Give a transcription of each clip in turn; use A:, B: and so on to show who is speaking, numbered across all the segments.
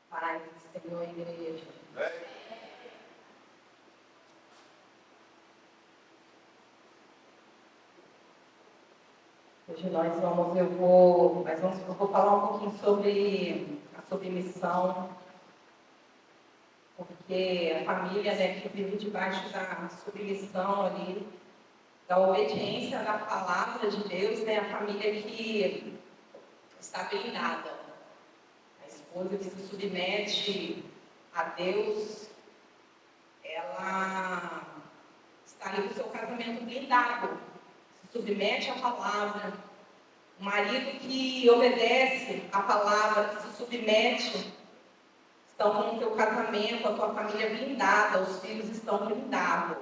A: Paz do Senhor, igreja. Hoje eu vou falar um pouquinho sobre a submissão, porque a família, né, que vive debaixo da submissão ali, da obediência da palavra de Deus, né, a família que está blindada. A esposa que se submete a Deus, ela está ali com o seu casamento blindado, se submete à palavra. O marido que obedece à palavra, que se submete, estão com o teu casamento, a tua família blindada, os filhos estão blindados.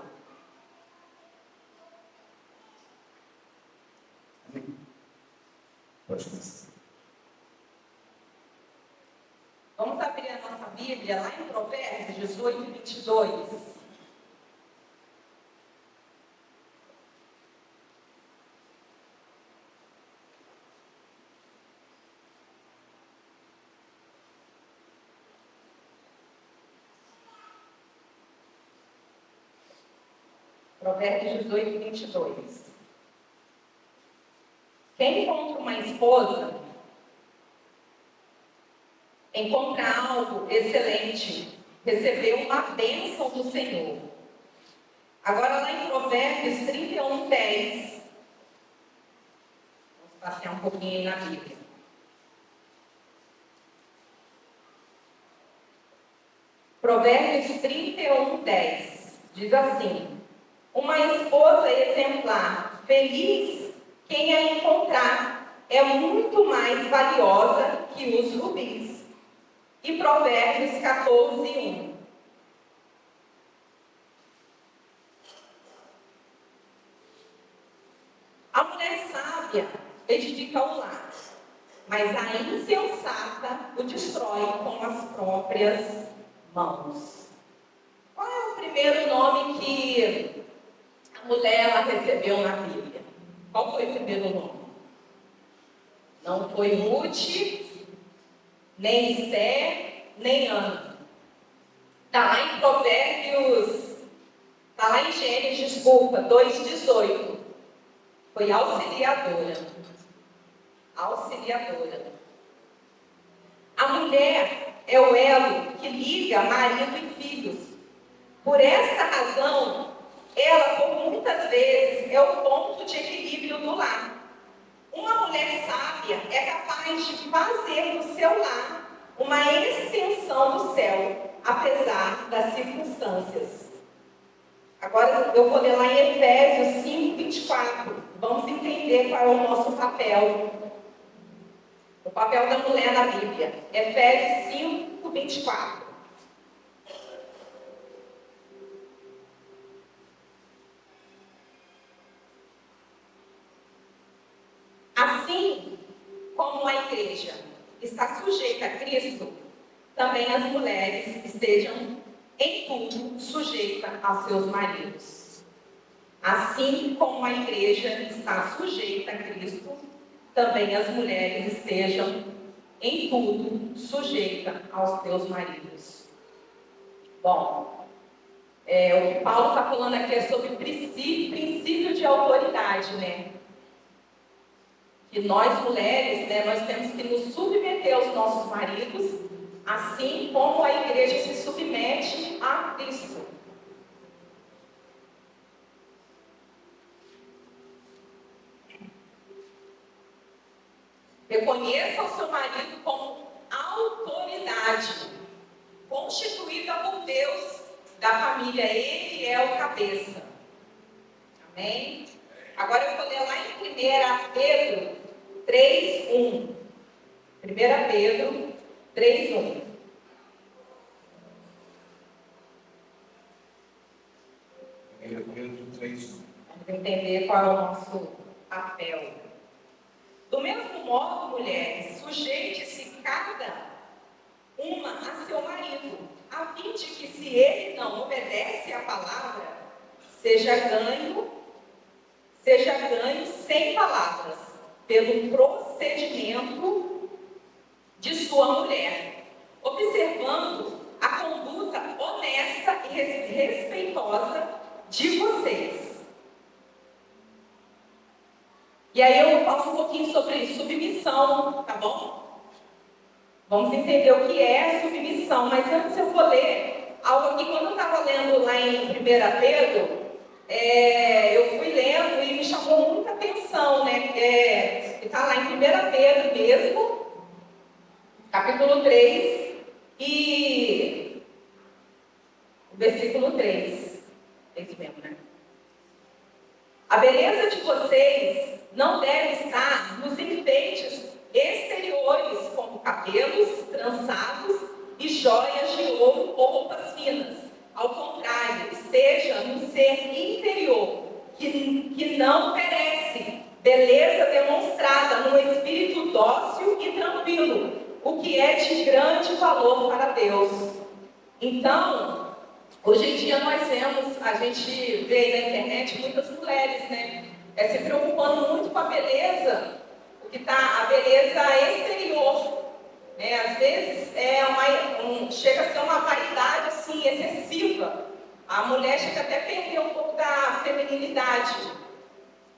B: Pode começar.
A: Vamos abrir a nossa Bíblia lá em Provérbios 18, 22. Provérbios 18, 22. Quem encontra uma esposa, encontra algo excelente, recebeu uma bênção do Senhor. Agora lá em Provérbios 31, 10. Vamos passear um pouquinho aí na Bíblia. Provérbios 31, 10. Diz assim: uma esposa exemplar, feliz quem a encontrar, é muito mais valiosa que os rubis. E Provérbios 14, 1. A mulher sábia edifica o lar, mas a insensata o destrói com as próprias mãos. Qual é o primeiro nome que a mulher ela recebeu na Bíblia? Qual foi o primeiro nome? Não foi Ruth, nem Esther, nem Ana. Está lá em Provérbios, está lá em Gênesis, 2,18. Foi auxiliadora. Auxiliadora. A mulher é o elo que liga marido e filhos. Por esta razão, ela, por muitas vezes, é o ponto de equilíbrio do lar. Uma mulher sábia é capaz de fazer do seu lar uma extensão do céu, apesar das circunstâncias. Agora eu vou ler lá em Efésios 5, 24. Vamos entender qual é o nosso papel. O papel da mulher na Bíblia. Efésios 5, 24. Assim como a igreja está sujeita a Cristo, também as mulheres estejam em tudo sujeitas a seus maridos. Assim como a igreja está sujeita a Cristo, também as mulheres estejam em tudo sujeitas aos seus maridos. Bom, o que Paulo está falando aqui é sobre princípio de autoridade, né? Que nós mulheres, né, nós temos que nos submeter aos nossos maridos, assim como a igreja se submete a Cristo. Reconheça o seu marido como autoridade, constituída por Deus da família. Ele é o cabeça. Amém? Agora eu vou ler lá em 1 Pedro 3, 1. 1 Pedro 3, 1.
B: 1 Pedro 3, 1.
A: Vamos entender qual é o nosso papel. Do mesmo modo, mulheres, sujeite-se cada uma a seu marido, a fim de que, se ele não obedece à palavra, seja ganho sem palavras, pelo procedimento de sua mulher, observando Vamos entender o que é submissão. Mas antes eu vou ler algo aqui. Quando eu estava lendo lá em 1 Pedro, eu fui lendo e me chamou muita atenção, né? Está lá em 1 Pedro mesmo, capítulo 3, e versículo 3. É isso mesmo, né? A beleza de vocês não deve estar nos enfeites exteriores, como cabelos trançados e joias de ouro ou roupas finas. Ao contrário, esteja no ser interior, que não perece, beleza demonstrada num espírito dócil e tranquilo, o que é de grande valor para Deus. Então, hoje em dia nós vemos, a gente vê aí na internet muitas mulheres, né? Se preocupando muito com a beleza, a beleza exterior. Às vezes chega a ser uma vaidade assim, excessiva. A mulher chega até a perder um pouco da feminilidade,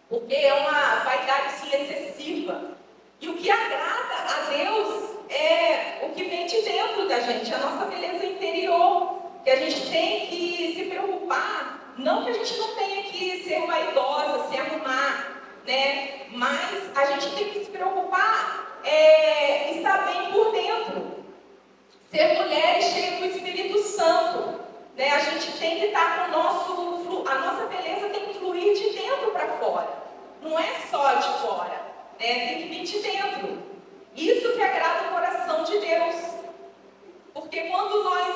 A: porque é uma vaidade assim, excessiva. E o que agrada a Deus é o que vem de dentro da gente, a nossa beleza interior, que a gente tem que se preocupar. Não que a gente não tenha que ser vaidosa, se arrumar, né? Mas a gente tem que se preocupar estar bem por dentro. Ser mulheres cheias do Espírito Santo, né? A gente tem que estar com a nossa beleza tem que fluir de dentro para fora. Não é só de fora, né? Tem que vir de dentro. Isso que agrada o coração de Deus. Porque quando nós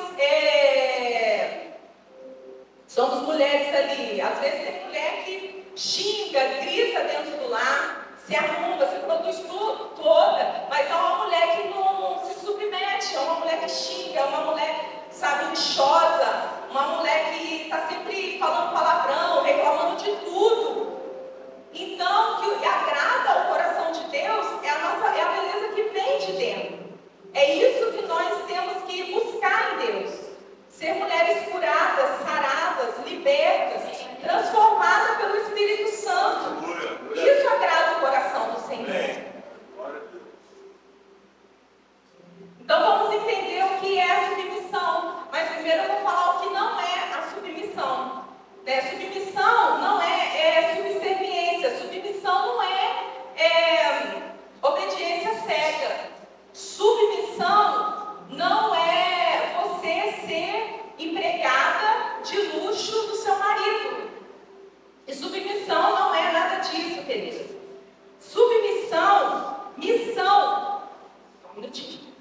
A: somos mulheres ali, às vezes tem mulher que xinga, grita dentro do lar, se arruma, se produz tudo, toda, mas é uma mulher que não se submete, é uma mulher que xinga, é uma mulher, sabe, lixosa, uma mulher que está sempre falando palavrão, reclamando de tudo. Então, o que agrada ao coração de Deus é a beleza que vem de dentro. É isso que nós temos que buscar em Deus. Ser mulheres curadas, saradas, libertas, transformadas pelo Espírito Santo. Isso agrada o coração do Senhor. Então vamos entender o que é a submissão. Mas primeiro eu vou falar o que não é a submissão. Submissão não é subserviência. Submissão não é obediência cega. Submissão não é você ser empregada de luxo do seu marido. E submissão não é nada disso, queridos. Submissão, missão. Só um minutinho.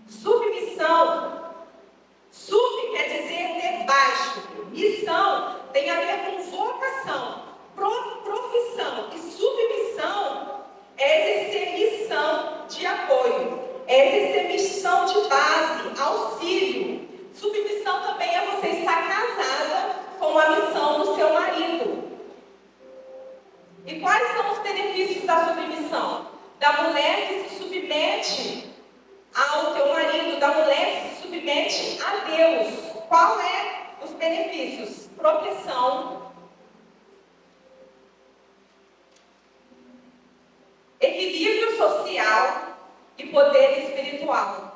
A: Submissão. Sub quer dizer debaixo. Missão tem a ver com vocação, profissão. E submissão é exercer missão de apoio, é exercer missão de base, auxílio. Submissão também é você estar casada com a missão do seu marido. E quais são os benefícios da submissão? Da mulher que se submete ao teu marido, da mulher que se submete a Deus. Qual é os benefícios? Proteção, equilíbrio social e poder espiritual.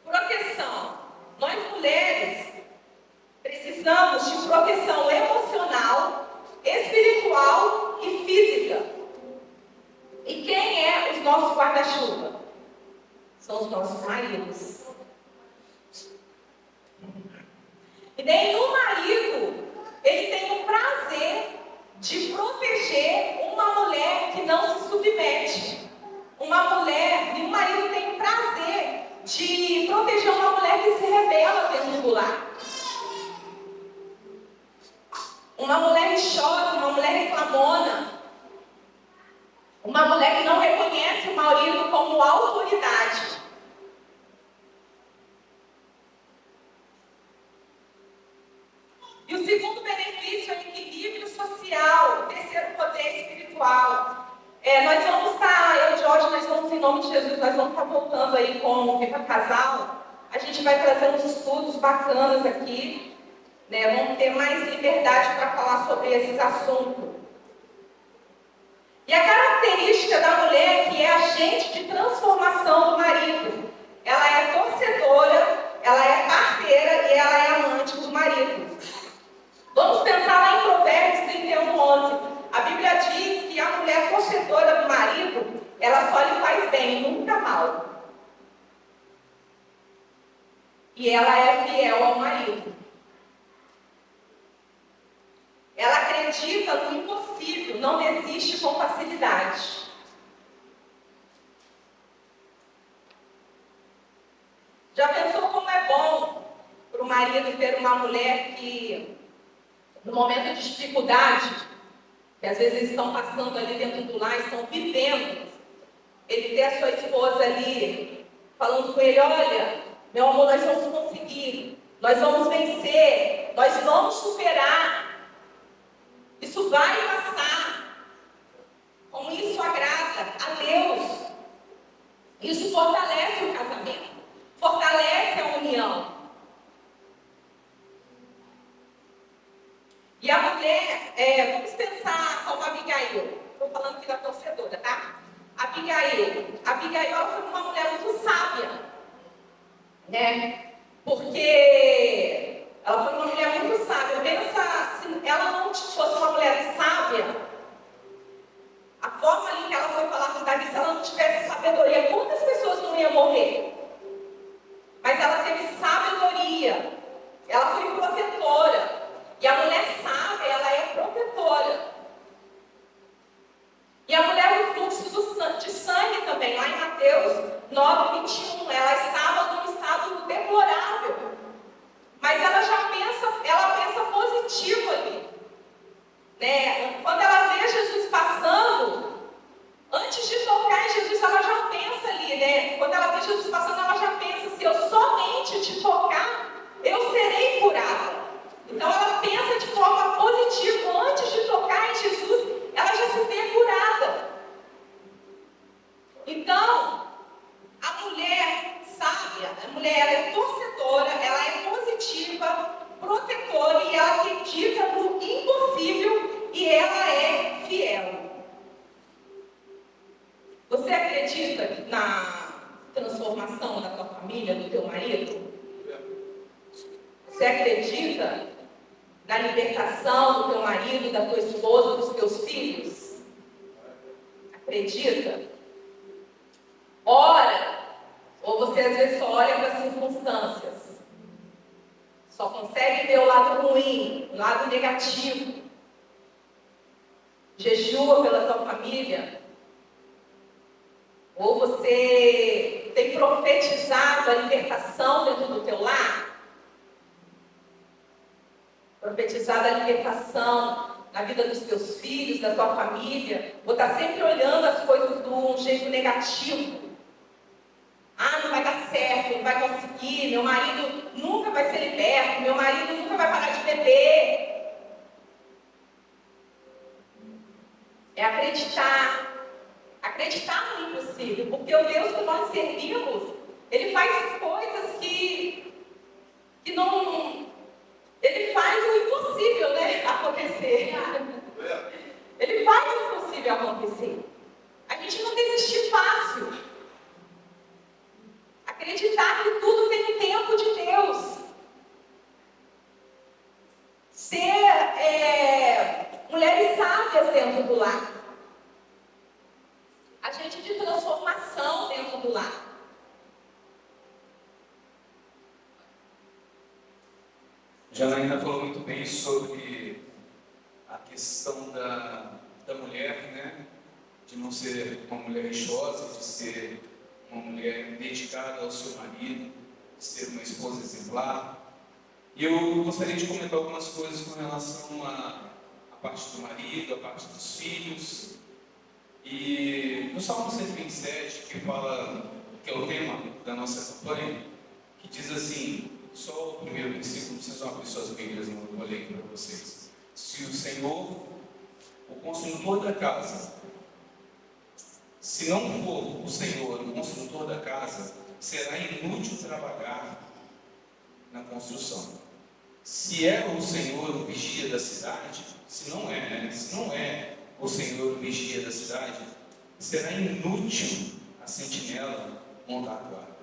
A: Proteção. Nós mulheres precisamos de proteção emocional, espiritual e física. E quem é os nossos guarda-chuva? São os nossos maridos. E nenhum marido, ele tem o prazer de proteger uma mulher que não se submete. Nenhum marido tem o prazer de proteger uma mulher que se rebela dentro do lar. Uma mulher lixosa, uma mulher reclamona. Uma mulher que não reconhece o marido como autoridade. E o segundo benefício é o equilíbrio social, o terceiro poder espiritual. Nós vamos estar, eu e Jorge, nós vamos, em nome de Jesus, nós vamos estar voltando aí com o Viva Casal. A gente vai trazer uns estudos bacanas aqui, né? Vamos ter mais liberdade para falar sobre esses assuntos. E a característica da mulher que é agente de transformação do marido, ela é torcedora, ela é parteira e ela é amante do marido. Vamos pensar lá em Provérbios 31:11. A Bíblia diz que a mulher torcedora do marido, ela só lhe faz bem, nunca mal. E ela é fiel ao marido. Ela acredita no impossível, não desiste com facilidade. Já pensou como é bom para o marido ter uma mulher que, no momento de dificuldade, que às vezes estão passando ali dentro do lar, estão vivendo, ele ter a sua esposa ali, falando com ele: olha, meu amor, nós vamos conseguir, nós vamos vencer, nós vamos superar. Isso vai passar. Como isso agrada a Deus. Isso fortalece o casamento. Fortalece a união. E a mulher, vamos pensar como Abigail. Estou falando aqui da torcedora, tá? Abigail ela foi uma mulher muito sábia. Né? Porque ela foi uma mulher muito sábia. Pensa, se ela não fosse uma mulher sábia, a forma ali que ela foi falar com Davi, se ela não tivesse sabedoria, quantas pessoas não iam morrer? Mas ela teve sabedoria. Ela foi protetora. E a mulher sábia, ela é protetora. E a mulher do fluxo de sangue também, lá em Mateus 9:21, ela estava num estado deplorável. Mas ela pensa positivo ali. Né? Quando ela vê Jesus passando, antes de tocar em Jesus, ela já pensa ali, né? Quando ela vê Jesus passando, ela já pensa: se eu somente te tocar, eu serei curada. Então ela pensa de forma positiva. Antes de tocar em Jesus, ela já se vê curada. Então, a mulher sábia, a mulher ela é torcedora, ela é positiva, protetora e ela acredita no impossível e ela é fiel. Você acredita na transformação da tua família, do teu marido? Você acredita na libertação do teu marido, da tua esposa, dos teus filhos? Acredita? Ora, ou você às vezes só olha para as circunstâncias, só consegue ver o lado ruim, o lado negativo. Jejua pela tua família? Ou você tem profetizado a libertação dentro do teu lar? Profetizado a libertação na vida dos teus filhos, da tua família? Ou está sempre olhando as coisas de um jeito negativo? Ah, não vai dar certo, não vai conseguir, meu marido nunca vai ser liberto, meu marido nunca vai parar de beber. É acreditar no impossível, porque o Deus que nós servimos, Ele faz coisas que não... Ele faz o impossível, né, acontecer. Ele faz o impossível acontecer. A gente não desistir fácil. Acreditar que tudo tem o tempo de Deus. Ser mulheres sábias dentro do lar. Agente de transformação dentro do lar.
B: Janaína falou muito bem sobre a questão da mulher, né? De não ser uma mulher rixosa, de ser uma mulher dedicada ao seu marido, de ser uma esposa exemplar. E eu gostaria de comentar algumas coisas com relação à parte do marido, à parte dos filhos. E no Salmo 127, que fala, que é o tema da nossa campanha, que diz assim, só o primeiro versículo, vocês vão abrir suas Bíblias, eu vou ler aqui para vocês. Se o Senhor, o construtor da casa, se não for o Senhor, o construtor da casa, será inútil trabalhar na construção. Se é o Senhor o vigia da cidade, se não é o Senhor o vigia da cidade, será inútil a sentinela montar a guarda.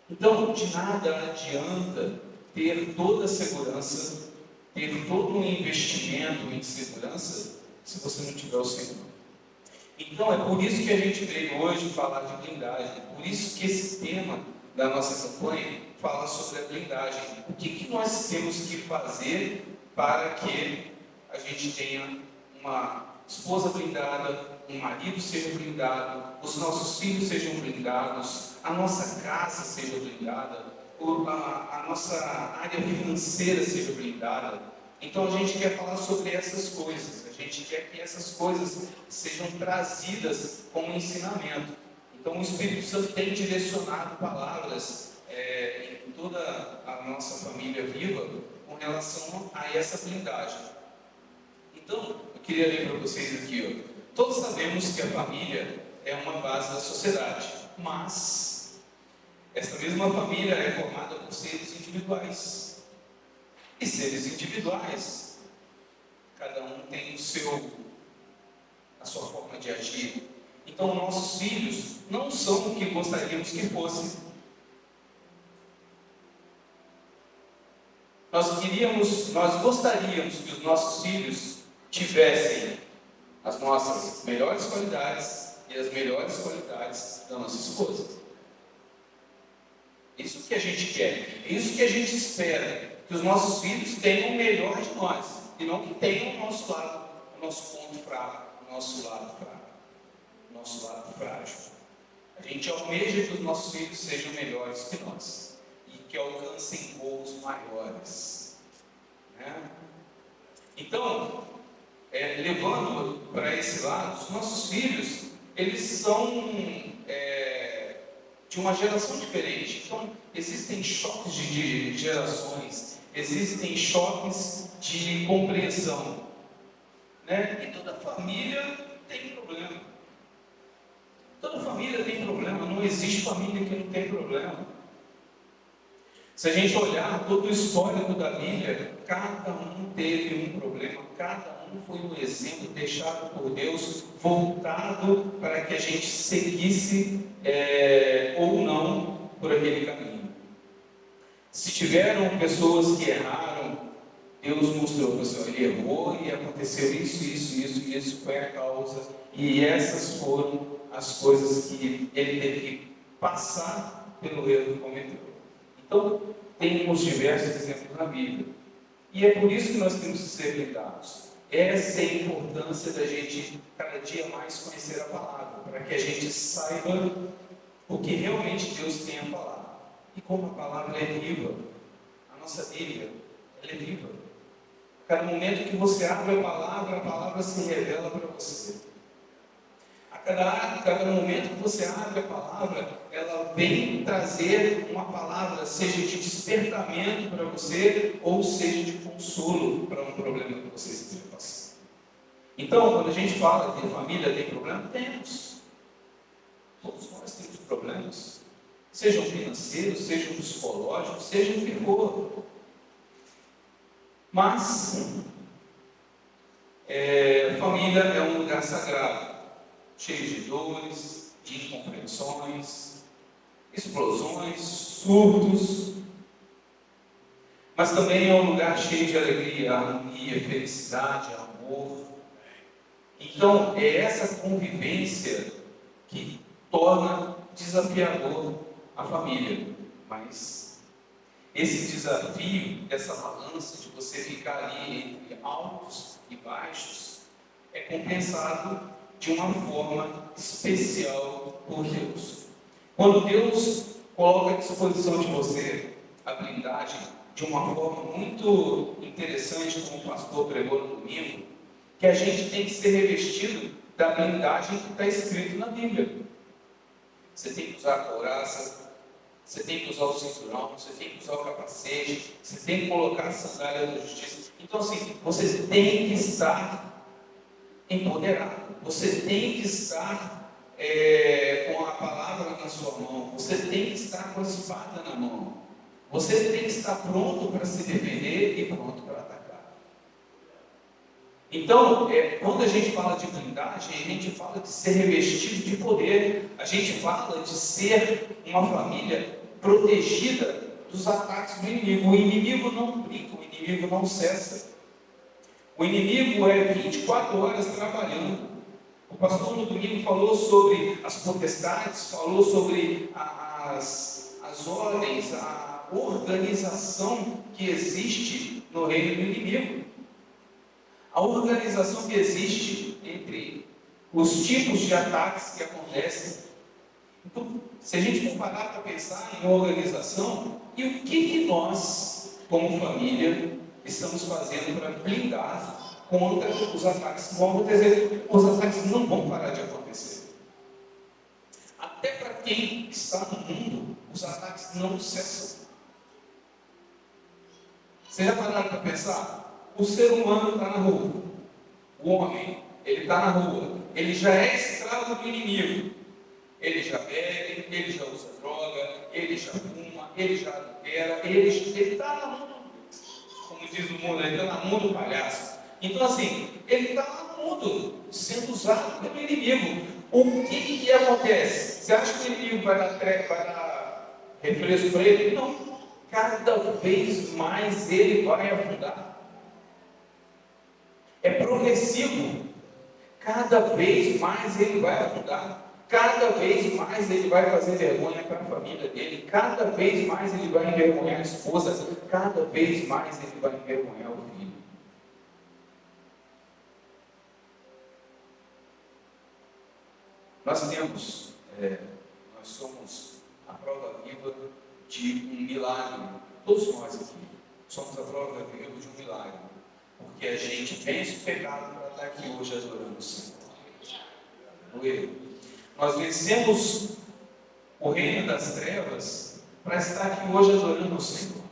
B: Então, de nada adianta ter toda a segurança, ter todo um investimento em segurança, se você não tiver o Senhor. Então, é por isso que a gente veio hoje falar de blindagem, por isso que esse tema da nossa campanha fala sobre a blindagem. O que nós temos que fazer para que a gente tenha uma esposa blindada, um marido seja blindado, os nossos filhos sejam blindados, a nossa casa seja blindada, a nossa área financeira seja blindada. Então a gente quer falar sobre essas coisas, a gente quer que essas coisas sejam trazidas como ensinamento. Então o Espírito Santo tem direcionado palavras em toda a nossa família viva com relação a essa blindagem. Então, eu queria ler para vocês aqui, ó. Todos sabemos que a família é uma base da sociedade, mas essa mesma família é formada por seres individuais. E seres individuais, cada um tem a sua forma de agir. Então, nossos filhos não são o que gostaríamos que fossem. Nós gostaríamos que os nossos filhos tivessem as nossas melhores qualidades e as melhores qualidades da nossa esposa. Isso que a gente quer, isso que a gente espera, que os nossos filhos tenham o melhor de nós, e não que tenham o nosso lado, o nosso ponto fraco, o nosso lado fraco, o nosso lado frágil. A gente almeja que os nossos filhos sejam melhores que nós, e que alcancem voos maiores, né? Então, levando para esse lado, os nossos filhos, eles são de uma geração diferente. Então, existem choques de gerações, existem choques de compreensão, né? E toda família tem problema. Toda família tem problema, não existe família que não tem problema. Se a gente olhar todo o histórico da Bíblia, cada um teve um problema, cada um foi um exemplo deixado por Deus, voltado para que a gente seguisse ou não por aquele caminho. Se tiveram pessoas que erraram, Deus mostrou para o Senhor, ele errou e aconteceu isso foi a causa, e essas foram as coisas que ele teve que passar pelo erro que cometeu. Então, temos diversos exemplos na Bíblia. E é por isso que nós temos que ser blindados. Essa é a importância da gente, cada dia mais, conhecer a palavra, para que a gente saiba o que realmente Deus tem a falar. E como a palavra é viva, a nossa Bíblia, ela é viva. Cada momento que você abre a palavra se revela para você. Cada momento que você abre a palavra, ela vem trazer uma palavra, seja de despertamento para você, ou seja de consolo para um problema que você esteja passando. Então, quando a gente fala que a família tem problema, temos. Todos nós temos problemas. Sejam financeiros, sejam psicológicos, sejam o que for. Mas, família é um lugar sagrado, cheio de dores, de incompreensões, explosões, surtos, mas também é um lugar cheio de alegria, harmonia, felicidade, amor. Então, é essa convivência que torna desafiador a família, mas esse desafio, essa balança de você ficar ali entre altos e baixos, é compensado de uma forma especial por Deus. Quando Deus coloca à disposição de você a blindagem de uma forma muito interessante, como o pastor pregou no domingo, que a gente tem que ser revestido da blindagem que está escrito na Bíblia. Você tem que usar a couraça, você tem que usar o cinturão, você tem que usar o capacete, você tem que colocar a sandália da justiça. Então, assim, você tem que estar empoderado. Você tem que estar com a palavra na sua mão. Você tem que estar com a espada na mão. Você tem que estar pronto para se defender e pronto para atacar. Então, quando a gente fala de blindagem, a gente fala de ser revestido de poder, a gente fala de ser uma família protegida dos ataques do inimigo. O inimigo não brinca, o inimigo não cessa. O inimigo é 24 horas trabalhando. O pastor no domingo falou sobre as potestades, falou sobre as ordens, a organização que existe no reino do inimigo. A organização que existe entre os tipos de ataques que acontecem. Então, se a gente for parar para pensar em organização, e o que nós, como família, estamos fazendo para blindar contra os ataques que vão acontecer? Os ataques não vão parar de acontecer. Até para quem está no mundo, os ataques não cessam. Vocês já pararam para pensar? O ser humano está na rua. O homem, ele está na rua. Ele já é escravo do inimigo. Ele já bebe, ele já usa droga, ele já fuma, ele já adultera, ele está na mão, como diz o mundo, ele está na mão do palhaço. Então assim, ele está lá no mundo, sendo usado pelo inimigo. O que acontece? Você acha que o inimigo vai dar refresco para ele? Não. Cada vez mais ele vai afundar. É progressivo. Cada vez mais ele vai afundar. Cada vez mais ele vai fazer vergonha para a família dele. Cada vez mais ele vai envergonhar a esposa. Cada vez mais ele vai envergonhar o filho. Nós somos a prova viva de um milagre. Todos nós aqui somos a prova viva de um milagre. Porque a gente vence o pecado para estar aqui hoje adorando o Senhor. Nós vencemos o reino das trevas para estar aqui hoje adorando o Senhor.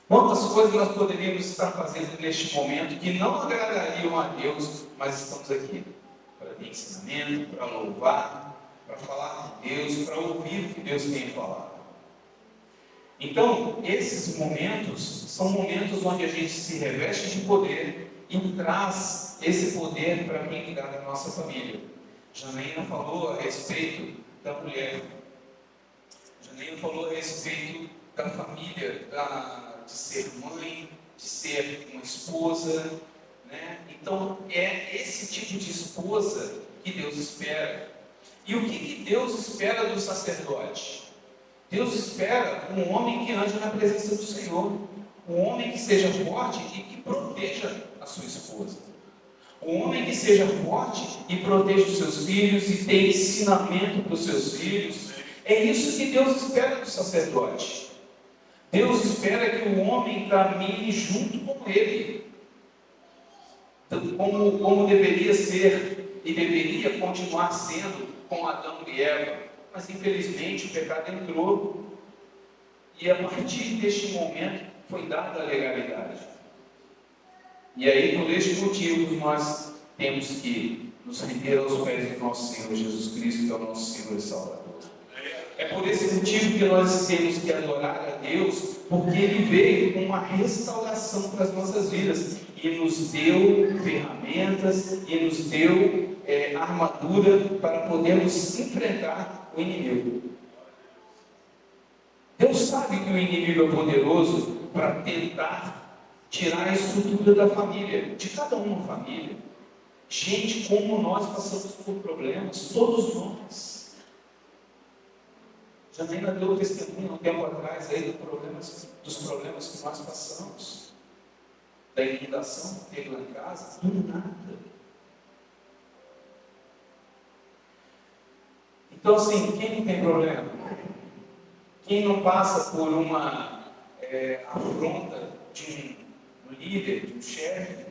B: Quantas coisas nós poderíamos estar fazendo neste momento que não agradariam a Deus, mas estamos aqui para ter ensinamento, para louvar, para falar com Deus, para ouvir o que Deus tem falado. Então, esses momentos são momentos onde a gente se reveste de poder e traz esse poder para blindar a nossa família. Janaína falou a respeito da mulher. Janaína falou a respeito da família, de ser mãe, de ser uma esposa, né? Então, é esse tipo de esposa que Deus espera. E o que Deus espera do sacerdote? Deus espera um homem que ande na presença do Senhor, um homem que seja forte e que proteja a sua esposa, um homem que seja forte e proteja os seus filhos e dê ensinamento para os seus filhos. É isso que Deus espera do sacerdote. Deus espera que o homem caminhe junto com ele, como deveria ser e deveria continuar sendo com Adão e Eva. Mas infelizmente o pecado entrou e a partir deste momento foi dada a legalidade. E aí, por este motivo, nós temos que nos render aos pés do nosso Senhor Jesus Cristo, que é o nosso Senhor e Salvador. É por esse motivo que nós temos que adorar a Deus, porque Ele veio com uma restauração para as nossas vidas e nos deu ferramentas e nos deu armadura para podermos enfrentar o inimigo. Deus sabe que o inimigo é poderoso para tentar tirar a estrutura da família, de cada uma família. Gente, como nós passamos por problemas, todos nós. Janaína deu testemunho há um tempo atrás aí dos problemas que nós passamos, da inundação que teve lá em casa, do nada. Então, assim, quem não tem problema? Quem não passa por uma afronta de um líder, de um chefe?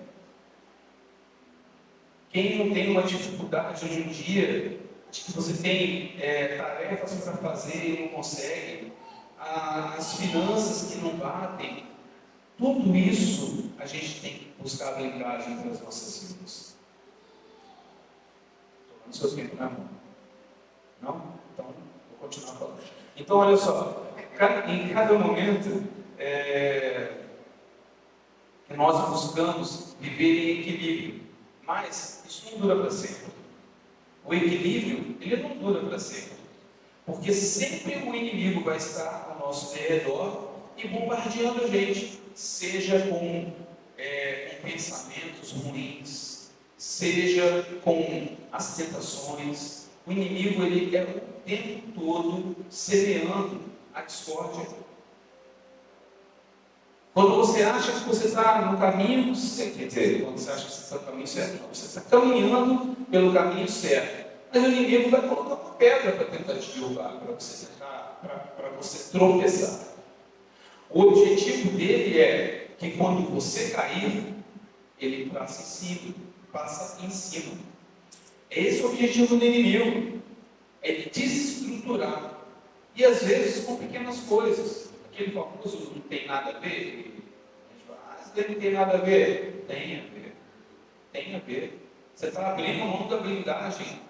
B: Quem não tem uma dificuldade hoje em dia, de que você tem tarefas para fazer e não consegue, as finanças que não batem, tudo isso a gente tem que buscar a blindagem para as nossas vidas. Estou dando seus tempos na mão. Não? Então, vou continuar falando. Então, olha só, em cada momento que nós buscamos viver em equilíbrio, mas isso não dura para sempre. O equilíbrio, ele não dura para sempre, porque sempre o inimigo vai estar ao nosso redor e bombardeando a gente, seja com pensamentos ruins, seja com as tentações. O inimigo, ele é o tempo todo semeando a discórdia. Quando você acha que você está no caminho certo, quer dizer, quando você acha que você está no caminho certo, não, você está caminhando pelo caminho certo. Mas o inimigo vai colocar uma pedra para tentar te derrubar, para você tropeçar. O objetivo dele é que quando você cair, ele passa em cima. Esse é o objetivo do inimigo, é desestruturar. E às vezes com pequenas coisas. Aquele famoso não tem nada a ver. A gente fala, isso daí não tem nada a ver. Tem a ver. Tem a ver. Você está abrindo mão da blindagem.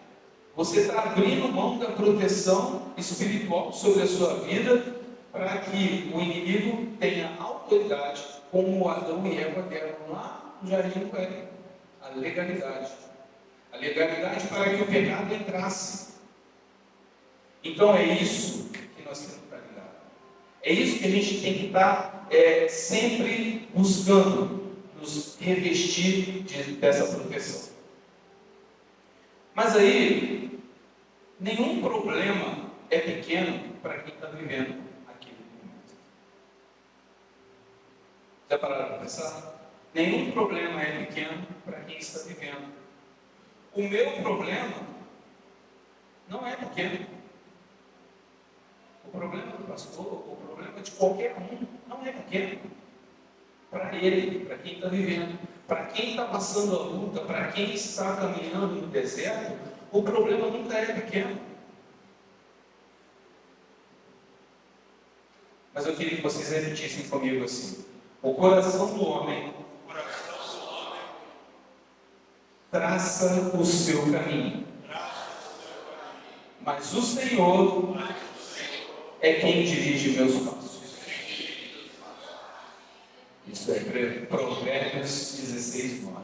B: Você está abrindo mão da proteção espiritual sobre a sua vida para que o inimigo tenha autoridade, como Adão e Eva deram lá no Jardim do Éden. A legalidade. A legalidade para que o pecado entrasse. Então é isso que nós temos para lidar. É isso que a gente tem que estar sempre buscando nos revestir dessa proteção. Mas aí, nenhum problema é pequeno para quem está vivendo aquele momento. Já pararam para pensar? Nenhum problema é pequeno para quem está vivendo. O meu problema não é pequeno. O problema do pastor, o problema de qualquer um, não é pequeno. Para ele, para quem está vivendo, para quem está passando a luta, para quem está caminhando no deserto, o problema nunca é pequeno. Mas eu queria que vocês repetissem comigo assim: o coração do homem traça o seu caminho, mas o Senhor é quem dirige meus passos. Isso é Provérbios 16, 9.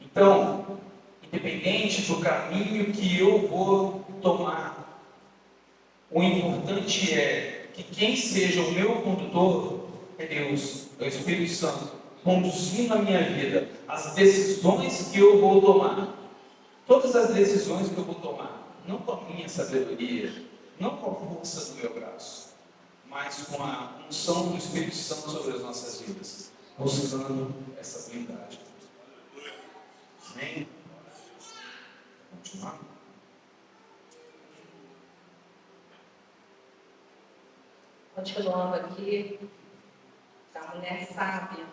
B: Então, independente do caminho que eu vou tomar, o importante é que quem seja o meu condutor é Deus, é o Espírito Santo, conduzindo a minha vida, as decisões que eu vou tomar. Todas as decisões que eu vou tomar, não com a minha sabedoria, não com a força do meu braço, mas com a unção do Espírito Santo sobre as nossas vidas, buscando essa blindagem. Amém? Vamos continuar?
A: Continuando aqui, da mulher sábia.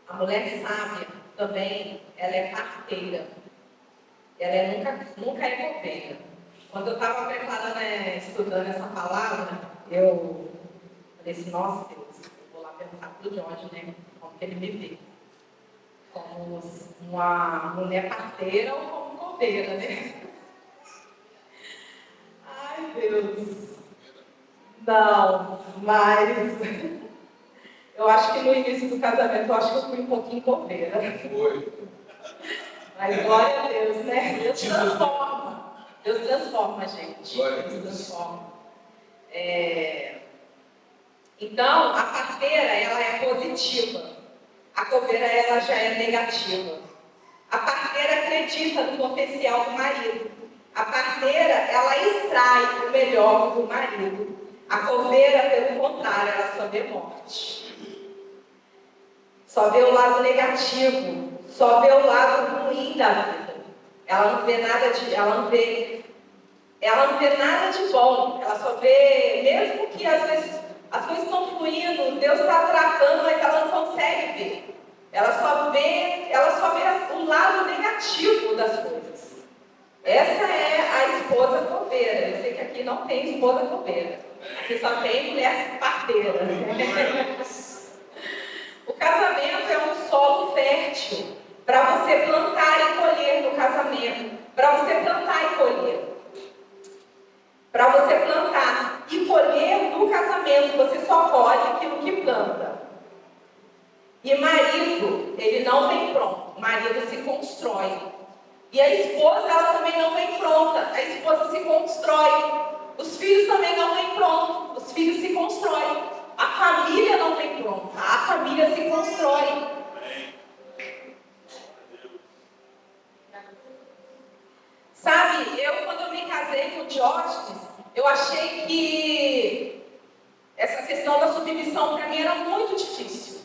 A: A mulher sábia também, ela é parteira. Ela nunca é copeira. Quando eu estava preparando, estudando essa palavra, eu falei assim, nossa Deus, eu vou lá perguntar para o Jorge, né, como que ele me vê. Como uma mulher parteira ou como copeira, né? Ai, Deus. Não, mas eu acho que no início do casamento, eu acho que eu fui um pouquinho copeira.
B: Foi.
A: Mas glória a Deus, né? Deus transforma. Deus transforma a gente. Deus transforma. Então, a parteira, ela é positiva. A copeira, ela já é negativa. A parteira acredita no potencial do marido. A parteira, ela extrai o melhor do marido. A coveira, pelo contrário, ela só vê morte. Só vê o lado negativo. Só vê o lado ruim da vida. Ela não vê nada de bom. Ela só vê, mesmo que às vezes as coisas estão fluindo, Deus está tratando, mas ela não consegue ver. Ela só vê o lado negativo das coisas. Essa é a esposa copeira. Eu sei que aqui não tem esposa copeira. Aqui só tem mulher parteira. O casamento é um solo fértil para você plantar e colher no casamento. Para você plantar e colher. Para você plantar e colher no casamento, você só colhe aquilo que planta. E marido, ele não vem pronto, marido se constrói. E a esposa, ela também não vem pronta, a esposa se constrói. Os filhos também não vêm prontos, os filhos se constroem. A família não vem pronta, a família se constrói. Sabe, quando eu me casei com o Diógenes, eu achei que essa questão da submissão para mim era muito difícil.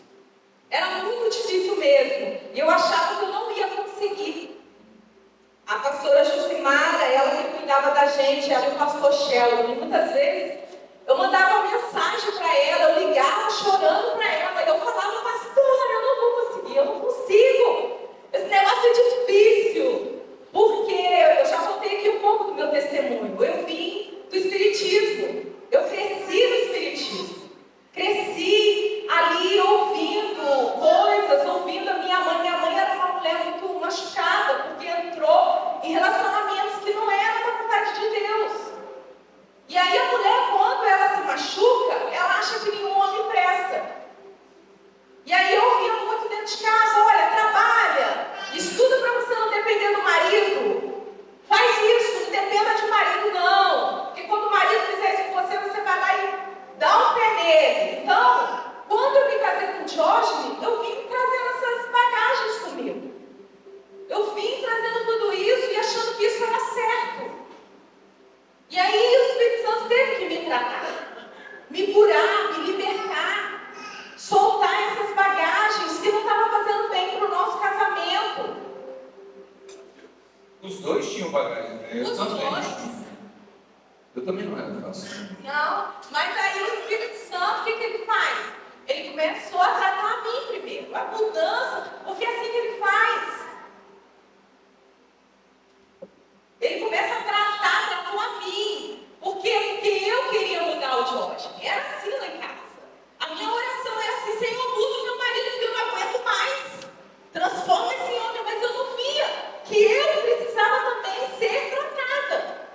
A: Era muito difícil mesmo. E eu achava que eu não ia conseguir. A pastora Jucimara, ela que cuidava da gente, ela e o pastor Sheldon. E muitas vezes eu mandava mensagem para ela, eu ligava chorando para ela. E eu falava, pastora, eu não vou conseguir, eu não consigo. Esse negócio é difícil. Porque eu já contei aqui um pouco do meu testemunho. Eu vim do Espiritismo. Eu cresci no Espiritismo. Cresci ali ouvindo coisas, ouvindo a minha mãe. Minha mãe era uma mulher muito machucada, porque entrou em relacionamentos que não eram da vontade de Deus. E aí a mulher, quando ela se machuca, ela acha que nenhum homem presta. E aí eu ouvia muito dentro de casa, olha, trabalha, estuda para você não depender do marido. Faz isso, não dependa de marido não. Porque quando o marido fizer isso com você, você vai lá e dá um pé nele. Então, quando eu me casei com o Diógenes, eu vim trazendo essas bagagens comigo. Eu vim trazendo tudo isso e achando que isso era certo. E aí o Espírito Santo teve que me tratar, me curar, me libertar, soltar essas bagagens que não estavam fazendo bem para o nosso casamento.
B: Os dois tinham bagagem, né?
A: Os dois.
B: Eu também não era fácil.
A: Não, mas aí o Espírito Santo, o que ele faz? Ele começou a tratar a mim primeiro, a mudança, porque é assim que ele faz. Ele começa a tratou a mim. Por quê? Porque eu queria mudar o Diógenes. Era assim lá em casa. A minha oração era assim, Senhor, muda o meu marido, porque eu não aguento mais. Transforma esse homem, mas eu não via que eu precisava também ser tratada.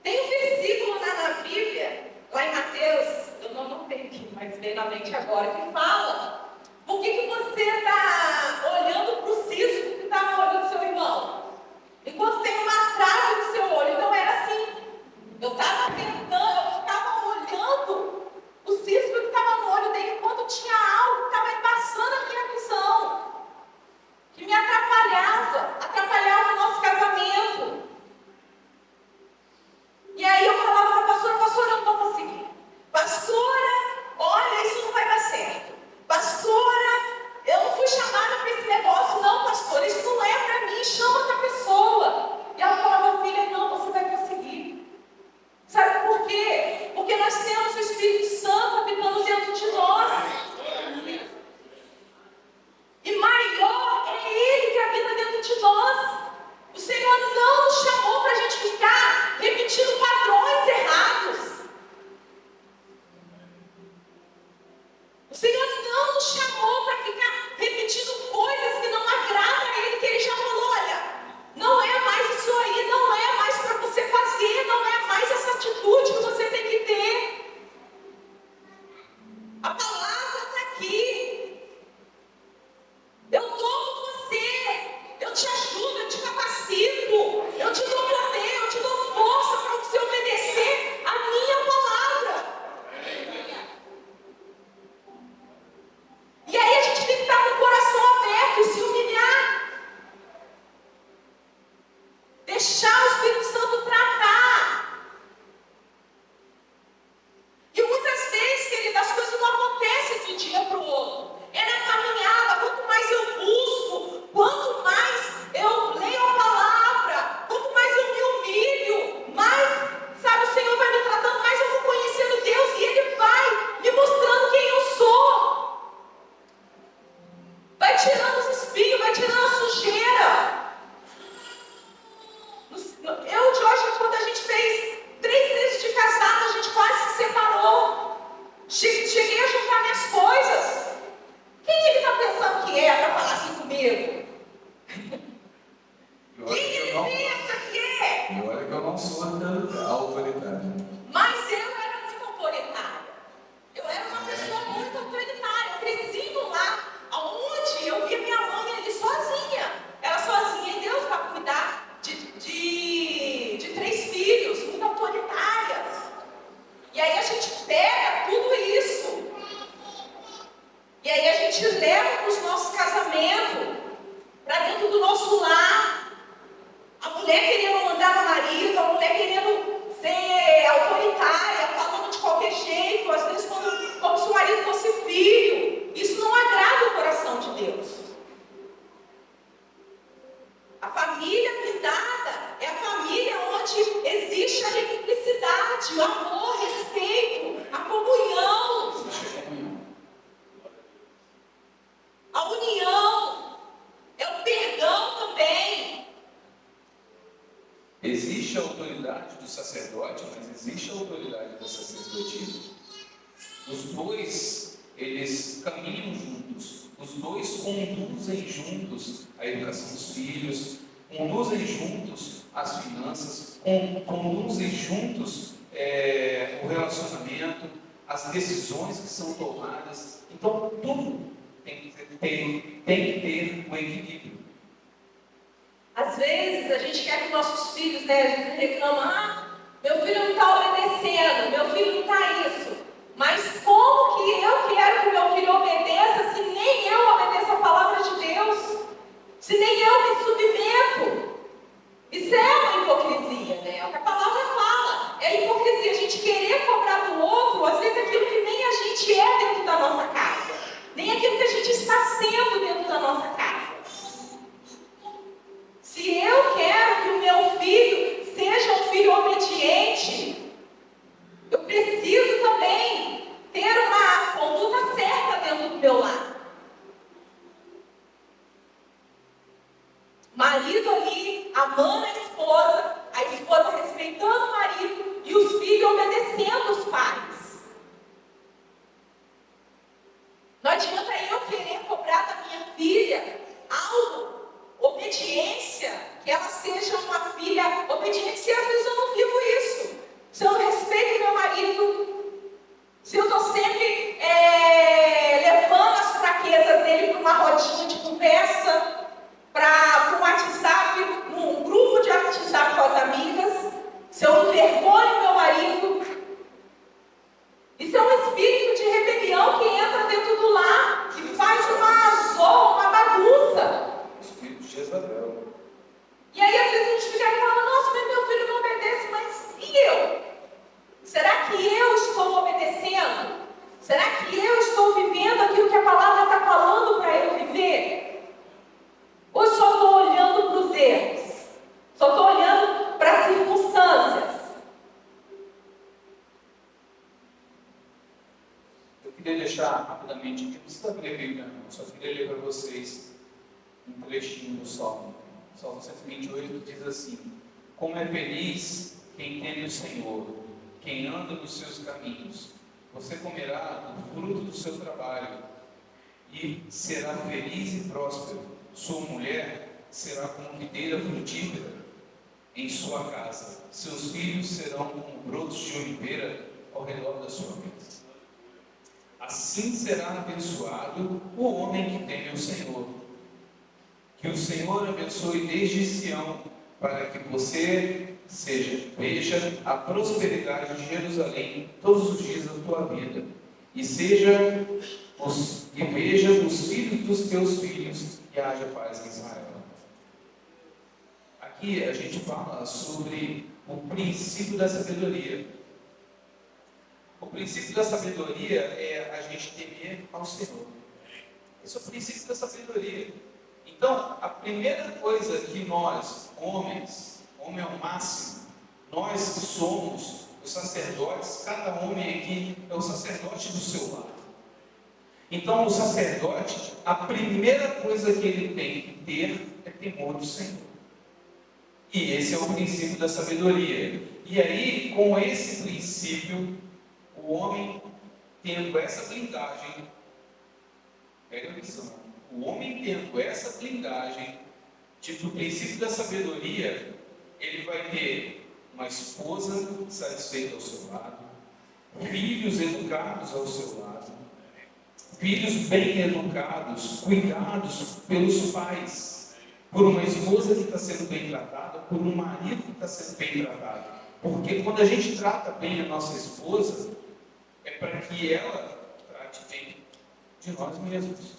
A: Tem um versículo lá na Bíblia, lá em Mateus, eu não tenho aqui, mas veio na mente agora, que fala: por que você está olhando para o cisco que está no olho do seu irmão? Enquanto tem uma trave no seu olho. Então era assim. Eu estava tentando, eu ficava olhando o cisco que estava no olho dele enquanto tinha algo que estava embaçando a minha visão. Que me atrapalhava o nosso casamento. E aí eu falava para a pastora, eu não vou conseguir. Pastora, olha, isso não vai dar certo. Pastora, eu não fui chamada para esse negócio. Não, pastora, isso não é para mim, chama outra pessoa. E ela falava, filha, não, você vai conseguir. Sabe por quê? Porque nós temos o Espírito Santo habitando dentro de nós. E maior é Ele que habita dentro de nós. O Senhor não nos chamou para a gente ficar repetindo padrões errados. O Senhor não nos chamou para ficar repetindo coisas que não agradam a Ele, que Ele já falou, olha, não é mais isso aí, não é mais para você fazer, não é mais essa atitude que você tem que ter. A palavra está aqui. Eu estou com você, eu te ajudo, eu te capacito, eu te dou poder, eu te dou força para você obedecer a minha palavra. E aí a gente tem que estar com o coração aberto e se humilhar. Deixar o Espírito Santo tratar. E muitas vezes, querida, as coisas não acontecem de um dia para o outro. É na caminhada. Quanto mais eu busco, quanto mais eu leio a palavra, quanto mais eu me humilho, mais, sabe, o Senhor vai me tratando, mais eu vou conhecendo Deus e Ele vai me mostrando quem eu sou. Vai tirando os espinhos, vai tirando a sujeira. Eu e o Jorge, quando a gente fez 3 meses de casado, a gente quase se separou. Cheguei a juntar minhas coisas. Quem ele está pensando que é para falar assim comigo? Quem ele pensa que é?
B: E olha que eu não sou autoritário.
A: Mas eu era muito mulher querendo mandar no marido, a mulher querendo ser autoritária, falando de qualquer jeito, às vezes como se o marido fosse filho. Isso não agrada o coração de Deus. A família blindada é a família onde existe a cumplicidade, o amor, o respeito, a comunhão, a união, é o perdão também.
B: Existe a autoridade do sacerdote, mas existe a autoridade da sacerdotisa. Os dois, eles caminham juntos. Os dois conduzem juntos a educação dos filhos, conduzem juntos as finanças, conduzem juntos o relacionamento, as decisões que são tomadas. Então, tudo tem que ter um equilíbrio.
A: Às vezes, a gente quer que nossos filhos, a gente reclama, meu filho não está obedecendo, meu filho não está isso. Mas como que eu quero que meu filho obedeça se nem eu obedeço a palavra de Deus? Se nem eu me submeto? Isso é uma hipocrisia, né? É o que a palavra fala. É hipocrisia a gente querer cobrar do outro, às vezes aquilo que nem a gente é dentro da nossa casa. Nem aquilo que a gente está sendo dentro da nossa casa. Se eu quero que o meu filho seja um filho obediente, eu preciso também ter uma conduta certa dentro do meu lar. Marido ali amando a esposa respeitando o marido e os filhos obedecendo os pais. Não adianta eu querer cobrar da minha filha algo, obediência, que ela seja uma filha obediente, se às vezes eu não vivo isso. Se eu não respeito meu marido, se eu estou sempre levando as fraquezas dele para uma rodinha de conversa, para um WhatsApp, num grupo de WhatsApp com as amigas, se eu envergonho meu marido, isso é um espírito de rebelião que entra dentro do lar e faz uma zorra, uma bagunça.
B: Espírito de Jezabel.
A: E aí às vezes a gente fica falando, nossa, mas meu filho não obedece, mas e eu? Será que eu estou obedecendo? Será que eu estou vivendo aquilo que a palavra está falando para eu viver? Ou só estou olhando para os erros? Só estou olhando para as circunstâncias?
B: Eu queria deixar rapidamente aqui, não precisa ler a Bíblia não, só queria ler para vocês um trechinho do Salmo. Salmo 128 diz assim: como é feliz quem teme o Senhor, quem anda nos seus caminhos. Você comerá do fruto do seu trabalho e será feliz e próspero. Sua mulher será como videira frutífera em sua casa. Seus filhos serão como brotos de oliveira ao redor da sua mesa. Assim será abençoado o homem que teme o Senhor. Que o Senhor abençoe desde Sião, para que você veja a prosperidade de Jerusalém todos os dias da tua vida, e veja os filhos dos teus filhos, e haja paz em Israel. Aqui a gente fala sobre o princípio da sabedoria. O princípio da sabedoria é a gente temer ao Senhor. Esse é o princípio da sabedoria. Então, a primeira coisa que nós, homem é o máximo, nós que somos os sacerdotes, cada homem aqui é o sacerdote do seu lado. Então, o sacerdote, a primeira coisa que ele tem que ter é temor do Senhor. E esse é o princípio da sabedoria. E aí, com esse princípio, o homem tendo essa blindagem, pega a visão, o homem tendo essa blindagem do princípio da sabedoria, ele vai ter uma esposa satisfeita ao seu lado, filhos educados ao seu lado, filhos bem educados, cuidados pelos pais, por uma esposa que está sendo bem tratada, por um marido que está sendo bem tratado. Porque quando a gente trata bem a nossa esposa, é para que ela trate bem de nós mesmos.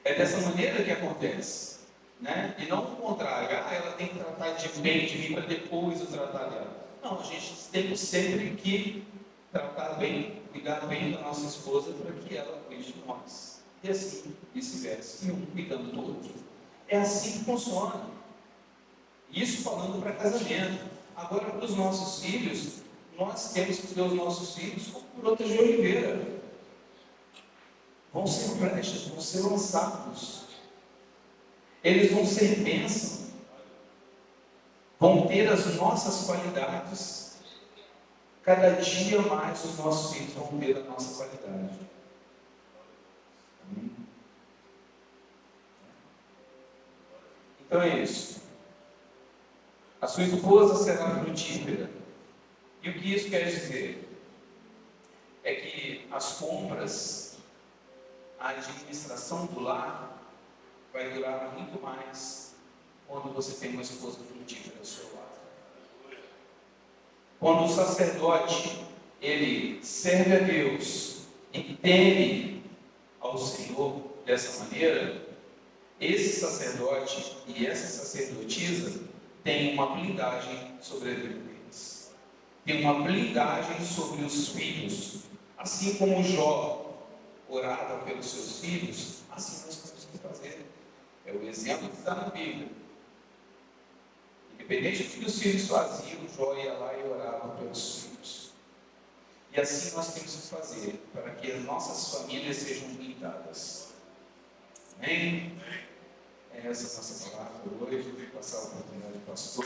B: É dessa maneira que acontece. né? E não o contrário, ela tem que tratar bem de mim para depois eu tratar dela. Não, a gente tem sempre que tratar bem, cuidar bem da nossa esposa para que ela cuide de nós. E assim, vice-versa, e um cuidando do outro. É assim que funciona. Isso falando para casamento. Agora, para os nossos filhos, nós temos que ter os nossos filhos como brotas de oliveira. Vão ser flechas, vão ser lançados. Eles vão ser bênção. Vão ter as nossas qualidades. Cada dia mais os nossos filhos vão ter a nossa qualidade. Amém? Então é isso. A sua esposa será frutífera. E o que isso quer dizer? É que as compras, a administração do lar, vai durar muito mais quando você tem uma esposa frutífera ao seu lado. Quando o sacerdote, ele serve a Deus e teme ao Senhor dessa maneira, esse sacerdote e essa sacerdotisa têm uma blindagem sobre a vida deles. Tem uma blindagem sobre os filhos. Assim como Jó orava pelos seus filhos, assim nós temos que fazer. É o exemplo que está na Bíblia. Independente do que os filhos faziam, Jó ia lá e orava pelos filhos. E assim nós temos que fazer, para que as nossas famílias sejam blindadas. Amém? Essa é a nossa palavra hoje. Vou passar a oportunidade do pastor.